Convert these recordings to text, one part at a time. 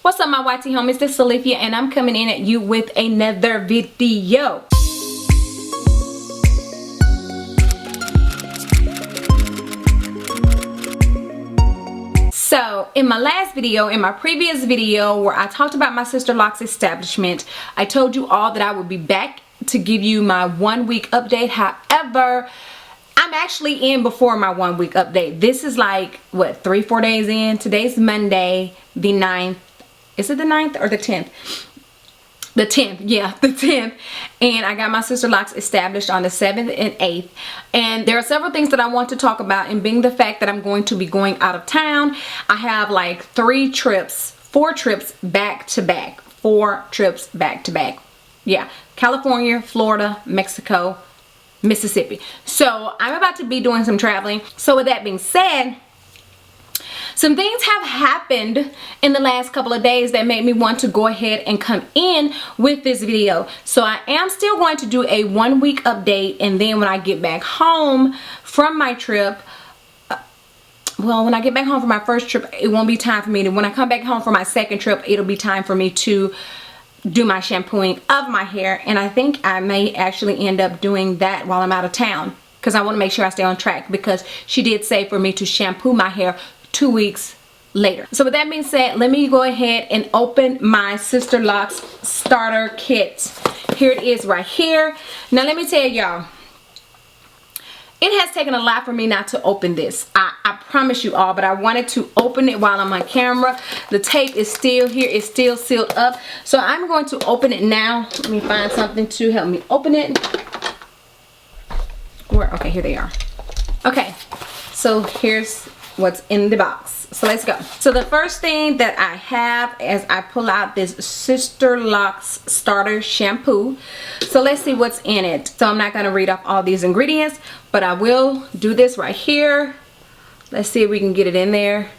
What's up, my YT homies? This is Salifia, and I'm coming in at you with another video. So in my last video, in my previous video where I talked about my Sisterlocks establishment, I told you all that I would be back to give you my 1 week update. However, I'm actually in before my 1 week update. This is like, what, 3-4 days in? Today's Monday, the 9th. Is it the 9th or the 10th? The 10th, yeah, the 10th. And I got my Sisterlocks established on the 7th and 8th. And there are several things that I want to talk about, and being the fact that I'm going to be going out of town, I have like 4 trips back to back. 4 trips back to back. Yeah, California, Florida, Mexico, Mississippi. So I'm about to be doing some traveling. So with that being said, some things have happened in the last couple of days that made me want to go ahead and come in with this video. So I am still going to do a 1 week update, and then when I get back home from my trip, well, when I get back home from my first trip, it won't be time for me to, when I come back home for my second trip, it'll be time for me to do my shampooing of my hair. And I think I may actually end up doing that while I'm out of town, because I want to make sure I stay on track, because she did say for me to shampoo my hair 2 weeks later. So with that being said, let me go ahead and open my Sisterlocks Starter Kit. Here it is right here. Now let me tell y'all, it has taken a lot for me not to open this. I promise you all, but I wanted to open it while I'm on camera. The tape is still here. It's still sealed up. So I'm going to open it now. Let me find something to help me open it. Okay, here they are. Okay, so here's what's in the box. So let's go. So the first thing that I have is I pull out this Sisterlocks Starter Shampoo. So let's see what's in it. So I'm not going to read off all these ingredients, but I will do this right here. Let's see if we can get it in there,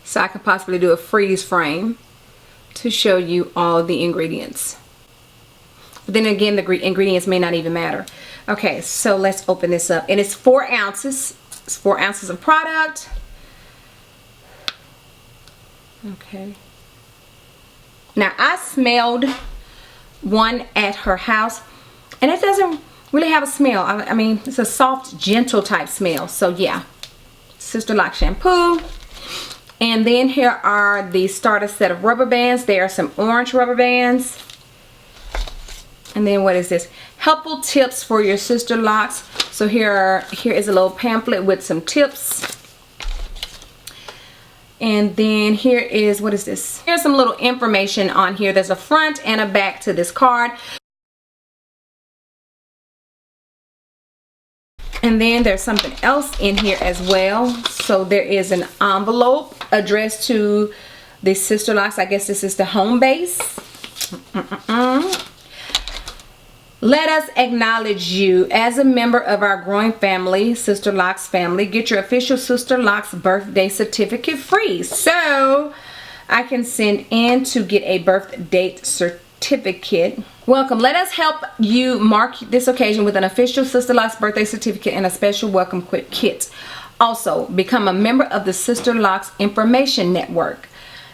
so I could possibly do a freeze frame to show you all the ingredients. But then again, the ingredients may not even matter. Okay, so let's open this up. And it's 4 ounces. It's 4 ounces of product. Okay. Now I smelled one at her house, and it doesn't really have a smell. I mean, it's a soft, gentle type smell. So yeah, Sisterlocks shampoo. And then here are the starter set of rubber bands. There are some orange rubber bands. And then what is this? Helpful tips for your Sisterlocks. So here is a little pamphlet with some tips. And then here is, what is this? Here's some little information on here. There's a front and a back to this card. And then there's something else in here as well. So there is an envelope addressed to the Sisterlocks. I guess this is the home base. Let us acknowledge you as a member of our growing family, Sisterlocks family. Get your official Sisterlocks birthday certificate free. So I can send in to get a birth date certificate. Welcome. Let us help you mark this occasion with an official Sisterlocks birthday certificate and a special welcome kit. Also, become a member of the Sisterlocks Information Network.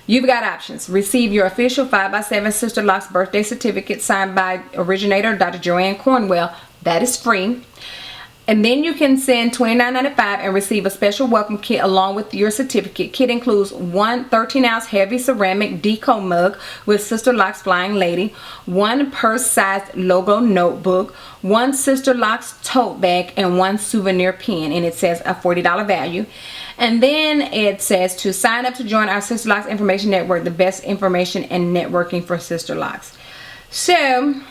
You've got options. Receive your official 5x7 Sisterlocks birthday certificate signed by originator Dr. Joanne Cornwell. That is free. And then you can send $29.95 and receive a special welcome kit along with your certificate. Kit includes 1 13-ounce heavy ceramic deco mug with Sisterlocks Flying Lady, 1 purse-sized logo notebook, 1 Sisterlocks tote bag, and 1 souvenir pin. And it says a $40 value. And then it says to sign up to join our Sisterlocks Information Network, the best information and networking for Sisterlocks. So,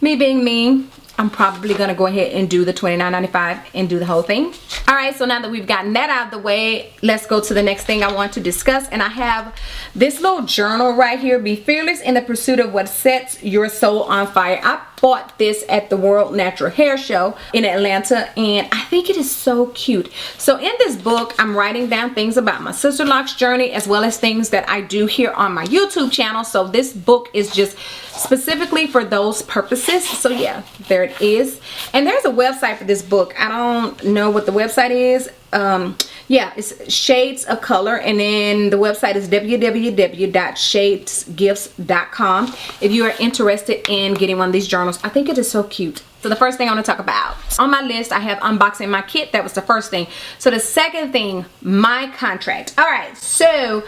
me being me, I'm probably going to go ahead and do the $29.95 and do the whole thing. Alright, so now that we've gotten that out of the way, let's go to the next thing I want to discuss. And I have this little journal right here. Be fearless in the pursuit of what sets your soul on fire. I bought this at the World Natural Hair Show in Atlanta, and I think it is so cute. So in this book, I'm writing down things about my Sisterlocks journey, as well as things that I do here on my YouTube channel. So this book is just specifically for those purposes. So yeah, there it is. And there's a website for this book. I don't know what the website is. yeah, it's Shades of Color, and then the website is www.shadesgifts.com if you are interested in getting one of these journals. I think it is so cute. So the first thing I want to talk about on my list, I have unboxing my kit. That was the first thing. So the second thing, my contract. All right, so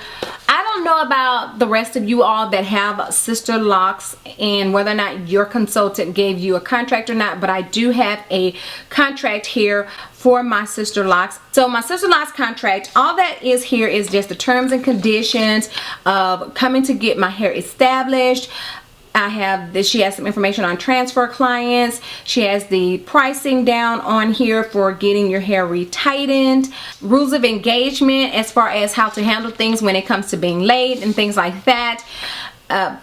I don't know about the rest of you all that have Sisterlocks and whether or not your consultant gave you a contract or not, but I do have a contract here for my Sisterlocks. So my Sisterlocks contract, all that is here is just the terms and conditions of coming to get my hair established. I have this, she has some information on transfer clients. She has the pricing down on here for getting your hair retightened. Rules of engagement as far as how to handle things when it comes to being late and things like that.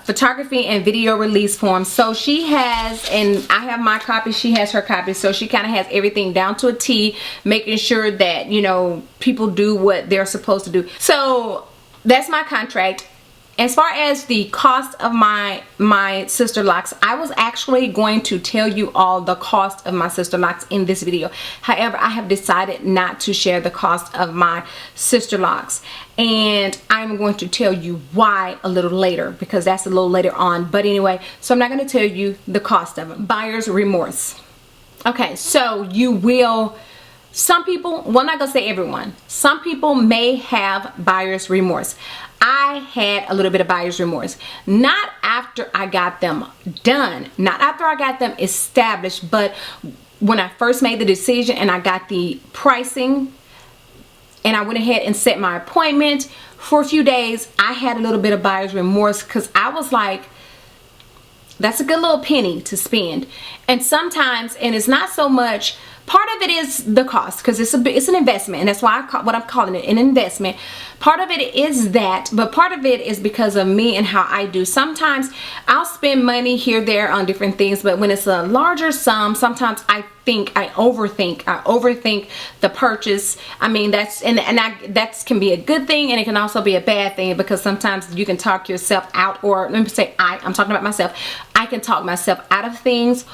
Photography and video release forms. So she has, and I have my copy, she has her copy, so she kind of has everything down to a T, making sure that, you know, people do what they're supposed to do. So that's my contract. As far as the cost of my Sisterlocks, I was actually going to tell you all the cost of my Sisterlocks in this video. However, I have decided not to share the cost of my Sisterlocks, and I'm going to tell you why a little later, because that's a little later on. But anyway, so I'm not going to tell you the cost of them. Buyer's remorse. Okay, so you will, some people, well, I'm not going to say everyone, some people may have buyer's remorse. I had a little bit of buyer's remorse. Not after I got them done, not after I got them established, but when I first made the decision and I got the pricing and I went ahead and set my appointment for a few days, I had a little bit of buyer's remorse because I was like, that's a good little penny to spend. And sometimes, and it's not so much, part of it is the cost, because it's an investment, and that's why what I'm calling it an investment. Part of it is that, but part of it is because of me and how I do. Sometimes I'll spend money here, there on different things, but when it's a larger sum, sometimes I overthink the purchase. I mean, that's that can be a good thing, and it can also be a bad thing, because sometimes you can talk yourself out, or let me say I'm talking about myself. I can talk myself out of things,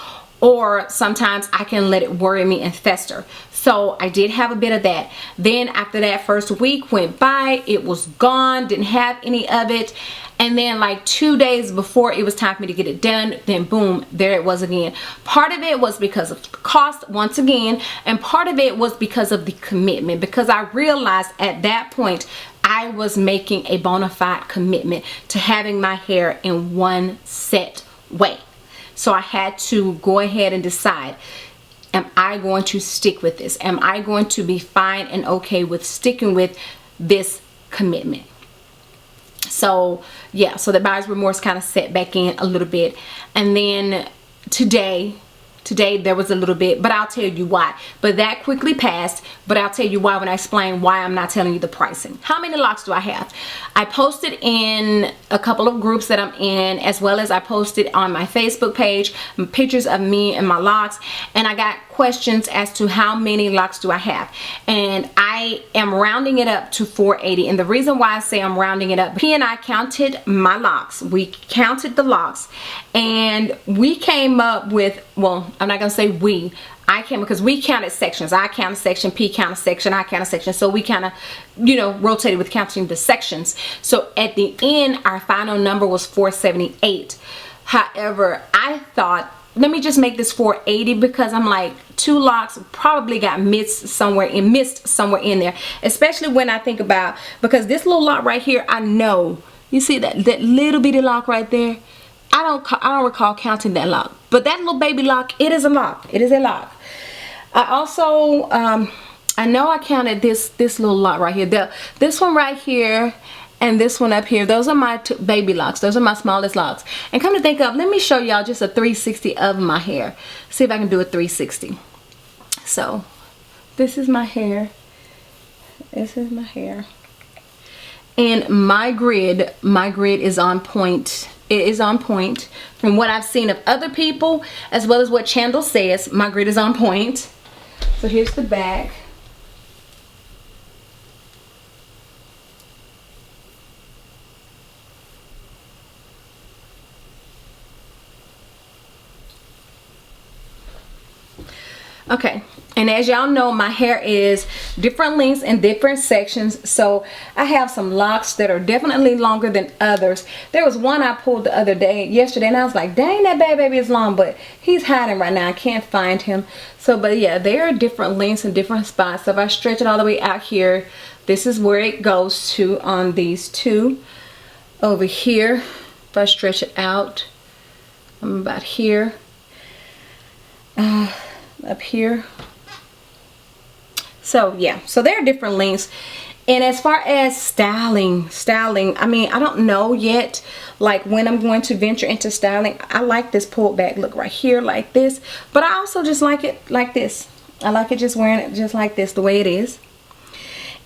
or sometimes I can let it worry me and fester. So I did have a bit of that. Then after that first week went by, it was gone, didn't have any of it. And then like 2 days before it was time for me to get it done, then boom, there it was again. Part of it was because of the cost, once again, and part of it was because of the commitment, because I realized at that point I was making a bona fide commitment to having my hair in one set way. So I had to go ahead and decide, am I going to stick with this? Am I going to be fine and okay with sticking with this commitment? So yeah, so the buyer's remorse kind of set back in a little bit. And then today there was a little bit, but I'll tell you why. But that quickly passed, but I'll tell you why when I explain why I'm not telling you the pricing. How many locks do I have? I posted in a couple of groups that I'm in, as well as I posted on my Facebook page pictures of me and my locks, and I got questions as to how many locks do I have, and I am rounding it up to 480. And the reason why I say I'm rounding it up, P and I counted my locks, we counted the locks, and we came up with, well, I'm not gonna say we, I came, because we counted sections. I counted section, P counted section, I counted section, so we kind of, you know, rotated with counting the sections. So at the end our final number was 478. However, I thought, let me just make this 480, because I'm like, 2 locks probably got missed somewhere in there, especially when I think about, because this little lock right here, I know, you see that little bitty lock right there, I don't recall counting that lock, but that little baby lock, it is a lock. It is a lock. I also I know I counted this little lock right here, this one right here, and this one up here. Those are my baby locks. Those are my smallest locks. And come to think of, let me show y'all just a 360 of my hair. See if I can do a 360. So this is my hair. This is my hair. And my grid is on point. It is on point. From what I've seen of other people, as well as what Chandel says, my grid is on point. So here's the back. Okay, And as y'all know, my hair is different lengths and different sections. So I have some locks that are definitely longer than others. There was one I pulled the other day, yesterday, and I was like, dang, that bad baby is long, but he's hiding right now. I can't find him. So, but yeah, they are different lengths and different spots. So if I stretch it all the way out here, this is where it goes to on these two. Over here, if I stretch it out, I'm about here. Up here. So yeah, so there are different lengths. And as far as styling, I mean, I don't know yet like when I'm going to venture into styling. I like this pulled back look right here like this, but I also just like it like this. I like it just wearing it just like this, the way it is.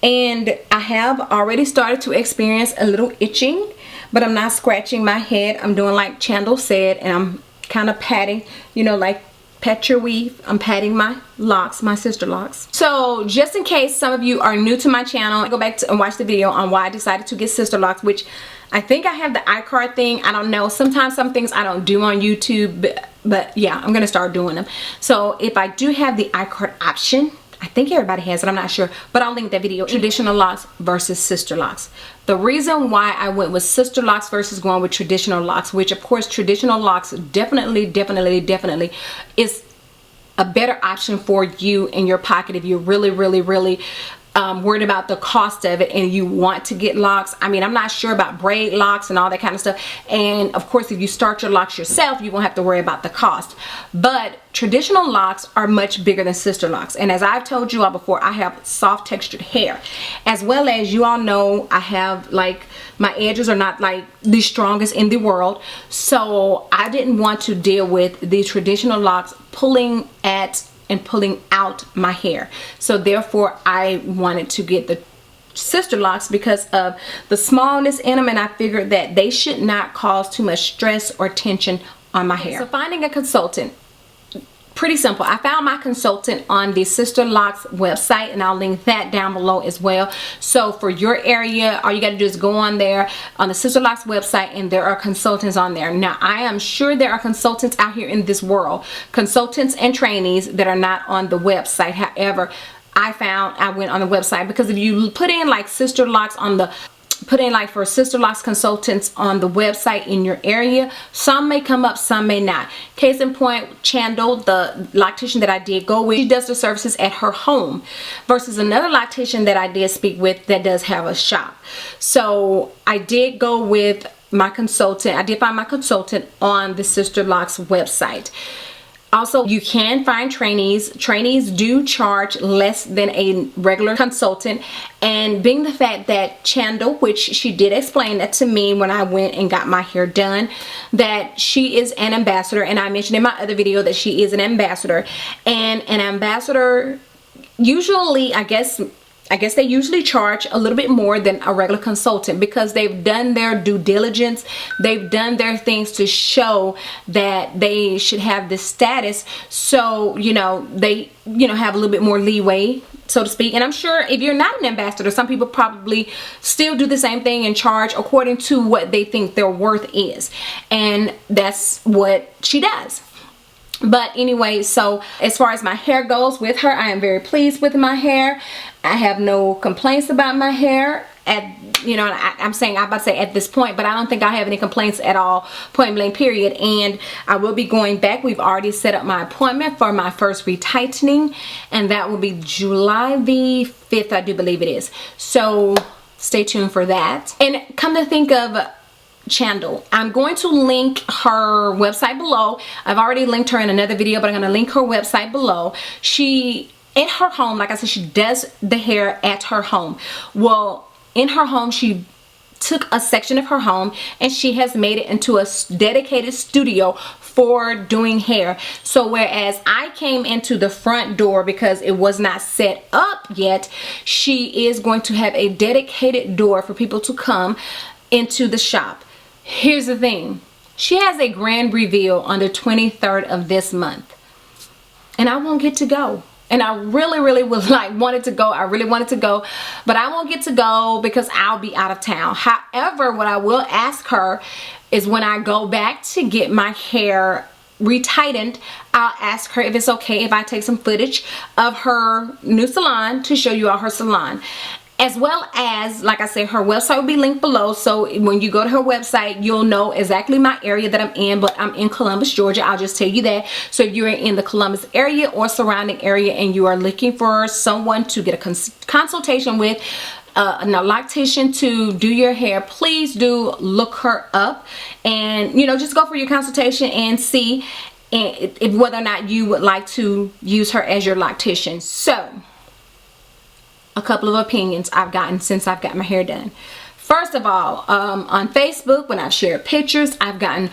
And I have already started to experience a little itching, but I'm not scratching my head. I'm doing like Chandel said, and I'm kind of patting, you know, like pat your weave. I'm patting my locks, my sister locks. So just in case some of you are new to my channel, go back and watch the video on why I decided to get sister locks, which I think I have the iCard thing. I don't know. Sometimes some things I don't do on YouTube, but yeah, I'm gonna start doing them. So if I do have the iCard option, I think everybody has it, I'm not sure, but I'll link that video. Traditional locks versus sister locks. The reason why I went with sister locks versus going with traditional locks, which of course traditional locks definitely is a better option for you in your pocket if you're really worried about the cost of it and you want to get locks. I mean, I'm not sure about braid locks and all that kind of stuff. And of course, if you start your locks yourself, you won't have to worry about the cost. But traditional locks are much bigger than sister locks. And as I've told you all before, I have soft textured hair. As well as you all know, I have like, my edges are not like the strongest in the world. So I didn't want to deal with the traditional locks pulling at and pulling out my hair. So therefore I wanted to get the sister locks because of the smallness in them, and I figured that they should not cause too much stress or tension on my hair. So finding a consultant, pretty simple. I found my consultant on the Sisterlocks website, and I'll link that down below as well. So for your area, all you got to do is go on there on the Sisterlocks website, and there are consultants on there. Now, I am sure there are consultants out here in this world, consultants and trainees that are not on the website. However, I went on the website because if you put in like Sisterlocks on the for Sisterlocks consultants on the website in your area, some may come up, some may not. Case in point, Chandel, the loctician that I did go with, she does the services at her home versus another loctician that I did speak with that does have a shop. So I did go with my consultant. I did find my consultant on the Sisterlocks website. Also, you can find trainees. Trainees do charge less than a regular consultant, and being the fact that Chandel, which she did explain that to me when I went and got my hair done, that she is an ambassador, and I mentioned in my other video that she is an ambassador, and an ambassador usually, I guess they usually charge a little bit more than a regular consultant because they've done their due diligence. They've done their things to show that they should have this status. So, you know, they, have a little bit more leeway, so to speak. And I'm sure if you're not an ambassador, some people probably still do the same thing and charge according to what they think their worth is. And that's what she does. But anyway, so as far as my hair goes with her, I am very pleased with my hair. I have no complaints about my hair at, I'm about to say at this point, but I don't think I have any complaints at all, point blank period. And I will be going back. We've already set up my appointment for my first retightening, and that will be July the 5th, I do believe it is. So stay tuned for that. And come to think of Chandel, I'm going to link her website below. I've already linked her in another video, but I'm going to link her website below. She, in her home, like I said, she does the hair at her home. Well, in her home, she took a section of her home and she has made it into a dedicated studio for doing hair. So whereas I came into the front door because it was not set up yet, she is going to have a dedicated door for people to come into the shop. Here's the thing. She has a grand reveal on the 23rd of this month. And I won't get to go. And I really was wanted to go. I really wanted to go. But I won't get to go because I'll be out of town. However, what I will ask her is when I go back to get my hair retightened, I'll ask her if it's okay if I take some footage of her new salon to show you all her salon. As well as, like I said, her website will be linked below, so when you go to her website, you'll know exactly my area that I'm in. But I'm in Columbus, Georgia. I'll just tell you that. So if you're in the Columbus area or surrounding area and you are looking for someone to get a consultation with, an loctician to do your hair, please do look her up, and you know, just go for your consultation and see if whether or not you would like to use her as your loctician. So a couple of opinions I've gotten since I've got my hair done. First of all, on Facebook, when I've shared pictures, I've gotten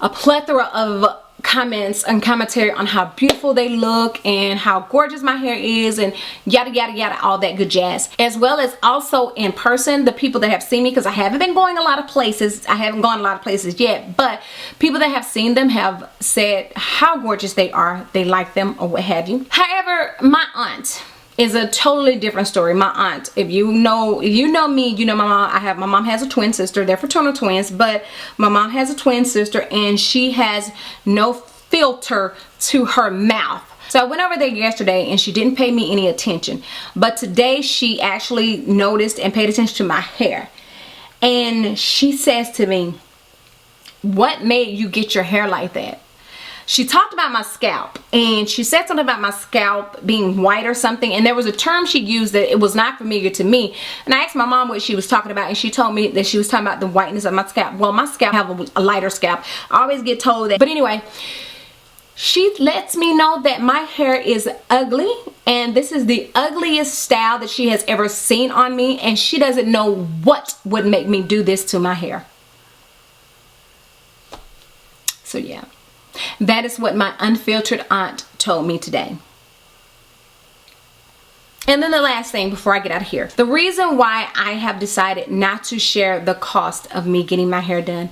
a plethora of comments and commentary on how beautiful they look and how gorgeous my hair is and yada yada yada, all that good jazz. As well as also in person, the people that have seen me, because I haven't been going a lot of places, I haven't gone a lot of places yet, but people that have seen them have said how gorgeous they are, they like them or what have you. However, my aunt is a totally different story. My aunt, if you know me, you know my mom. My mom has a twin sister. They're fraternal twins, but my mom has a twin sister and she has no filter to her mouth. So I went over there yesterday and she didn't pay me any attention, but today she actually noticed and paid attention to my hair, and she says to me, "What made you get your hair like that?" She talked about my scalp, and she said something about my scalp being white or something, and there was a term she used that it was not familiar to me, and I asked my mom what she was talking about, and she told me that she was talking about the whiteness of my scalp. Well, my scalp have a lighter scalp. I always get told that, but anyway, she lets me know that my hair is ugly, and this is the ugliest style that she has ever seen on me, and she doesn't know what would make me do this to my hair. So yeah. That is what my unfiltered aunt told me today. And then the last thing before I get out of here. The reason why I have decided not to share the cost of me getting my hair done.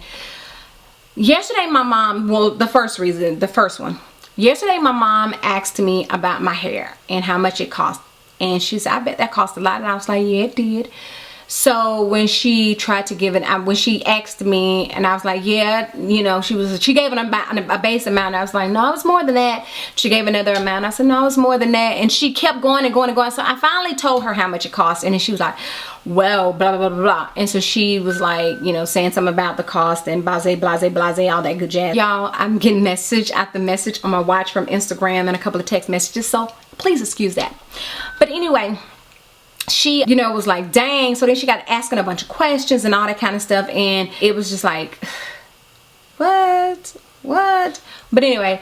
Yesterday my mom, well, the first one. Yesterday my mom asked me about my hair and how much it cost. And she said, "I bet that cost a lot." And I was like, "Yeah, it did." So when she tried to give it, when she asked me, and I was like, "Yeah," you know, she gave it a base amount. I was like, "No, it's more than that." She gave another amount. I said, "No, it's more than that." And she kept going and going and going. So I finally told her how much it cost, and then she was like, "Well, blah blah blah blah." And so she was like, you know, saying something about the cost and blase blase blase, all that good jazz. Y'all, I'm getting message after message on my watch from Instagram and a couple of text messages, so please excuse that. But anyway, she, you know, was like, "Dang." So then she got asking a bunch of questions and all that kind of stuff, and it was just like, what? But anyway,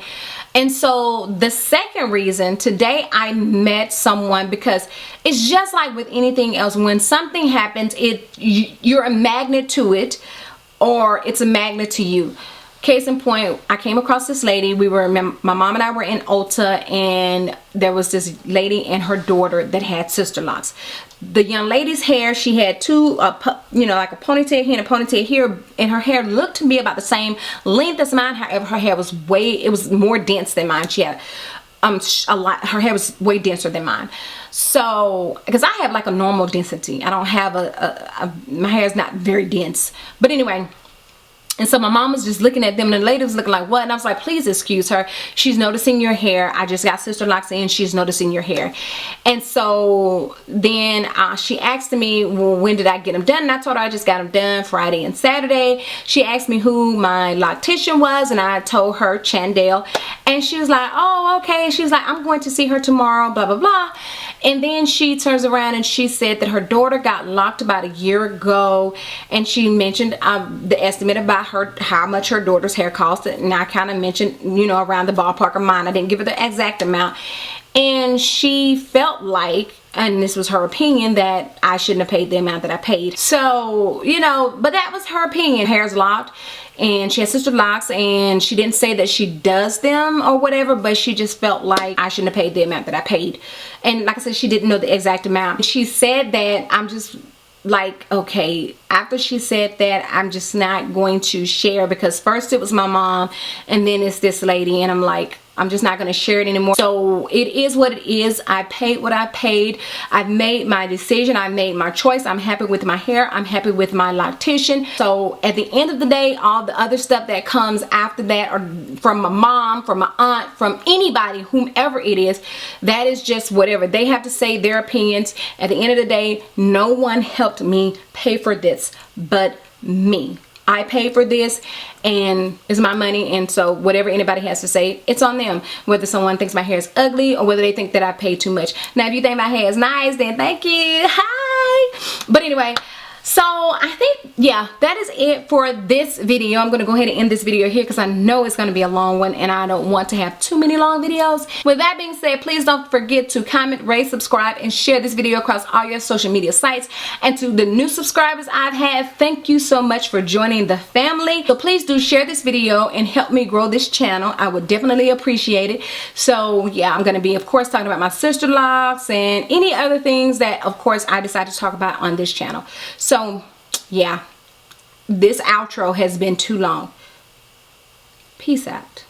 and so the second reason, today I met someone, because it's just like with anything else, when something happens, you're a magnet to it, or it's a magnet to you. Case in point, I came across this lady. My mom and I were in Ulta, and there was this lady and her daughter that had sister locks. The young lady's hair, she had two, you know, like a ponytail here and a ponytail here, and her hair looked to be about the same length as mine. However, her hair was it was more dense than mine. She had her hair was way denser than mine. So, because I have like a normal density, I don't have my hair is not very dense. But anyway. And so my mom was just looking at them, and the lady was looking like, "What?" And I was like, "Please excuse her. She's noticing your hair. I just got sister locks in. She's noticing your hair." And so then she asked me, "Well, when did I get them done?" And I told her I just got them done Friday and Saturday. She asked me who my loctician was, and I told her Chandel. And she was like, "Oh, okay." And she was like, "I'm going to see her tomorrow, blah, blah, blah." And then she turns around and she said that her daughter got locked about a year ago, and she mentioned the estimate about how much her daughter's hair cost, and I kind of mentioned, you know, around the ballpark of mine. I didn't give her the exact amount, and she felt like, and this was her opinion, that I shouldn't have paid the amount that I paid. So, you know, but that was her opinion. Hair's locked, and she has sister locks, and she didn't say that she does them or whatever, but she just felt like I shouldn't have paid the amount that I paid. And like I said, she didn't know the exact amount. She said that. I'm just like, okay, after she said that, I'm just not going to share, because first it was my mom and then it's this lady, and I'm like, I'm just not going to share it anymore. So it is what it is. I paid what I paid. I've made my decision. I made my choice. I'm happy with my hair. I'm happy with my loctician. So at the end of the day, all the other stuff that comes after that, or from my mom, from my aunt, from anybody, whomever it is, that is just whatever. They have to say their opinions. At the end of the day, no one helped me pay for this but me. I paid for this and it's my money, and so whatever anybody has to say, it's on them. Whether someone thinks my hair is ugly or whether they think that I paid too much. Now if you think my hair is nice, then thank you. Hi. But anyway, so I think, yeah, that is it for this video. I'm going to go ahead and end this video here because I know it's going to be a long one and I don't want to have too many long videos. With that being said, please don't forget to comment, rate, subscribe, and share this video across all your social media sites. And to the new subscribers I've had, thank you so much for joining the family. So please do share this video and help me grow this channel. I would definitely appreciate it. So yeah, I'm going to be, of course, talking about my sister locks and any other things that, of course, I decide to talk about on this channel. So yeah, this outro has been too long. Peace out.